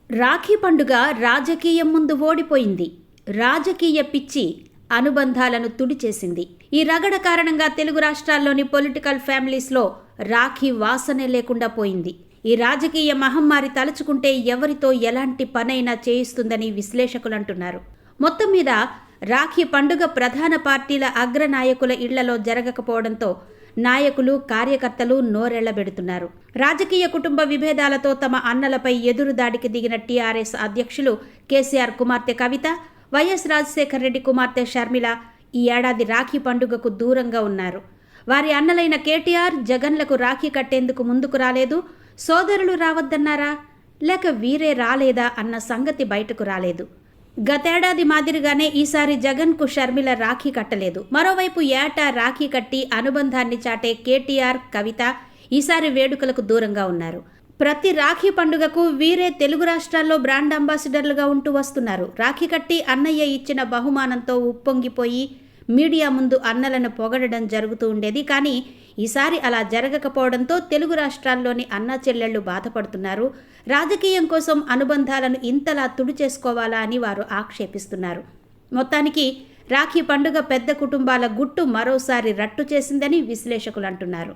రాఖీ పండుగ రాజకీయం ముందు ఓడిపోయింది. రాజకీయ పిచ్చి అనుబంధాలను తుడిచేసింది. ఈ రగడ కారణంగా తెలుగు రాష్ట్రాల్లోని పొలిటికల్ ఫ్యామిలీస్లో రాఖీ వాసనే లేకుండా పోయింది. ఈ రాజకీయ మహమ్మారి తలుచుకుంటే ఎవరితో ఎలాంటి పనైనా చేయిస్తుందని విశ్లేషకులు అంటున్నారు. మొత్తం మీద రాఖీ పండుగ ప్రధాన పార్టీల అగ్రనాయకుల ఇళ్లలో జరగకపోవడంతో నాయకులు, కార్యకర్తలు నోరెళ్లబెడుతున్నారు. రాజకీయ కుటుంబ విభేదాలతో తమ అన్నలపై ఎదురుదాడికి దిగిన టీఆర్ఎస్ అధ్యక్షులు కేసీఆర్ కుమార్తె కవిత, వైఎస్ రాజశేఖర రెడ్డి కుమార్తె షర్మిల ఈ ఏడాది రాఖీ పండుగకు దూరంగా ఉన్నారు. వారి అన్నలైన కేటీఆర్, జగన్లకు రాఖీ కట్టేందుకు ముందుకు రాలేదు. సోదరులు రావద్దన్నారా, లేక వీరే రాలేదా అన్న సంగతి బయటకు రాలేదు. గతేడాది మాదిరిగానే ఈసారి జగన్కు షర్మిల రాఖీ కట్టలేదు. మరోవైపు ఏటా రాఖీ కట్టి అనుబంధాన్ని చాటే కేటీఆర్, కవిత ఈసారి వేడుకలకు దూరంగా ఉన్నారు. ప్రతి రాఖీ పండుగకు వీరే తెలుగు రాష్ట్రాల్లో బ్రాండ్ అంబాసిడర్లుగా ఉంటూ వస్తున్నారు. రాఖీ కట్టి అన్నయ్య ఇచ్చిన బహుమానంతో ఉప్పొంగిపోయి మీడియా ముందు అన్నలను పొగడడం జరుగుతూ ఉండేది. కానీ ఈసారి అలా జరగకపోవడంతో తెలుగు రాష్ట్రాల్లోని అన్నా చెల్లెళ్లు బాధపడుతున్నారు. రాజకీయం కోసం అనుబంధాలను ఇంతలా తుడిచేసుకోవాలా అని వారు ఆక్షేపిస్తున్నారు. మొత్తానికి రాఖీ పండుగ పెద్ద కుటుంబాల గుట్టు మరోసారి రట్టు చేసిందని విశ్లేషకులు అంటున్నారు.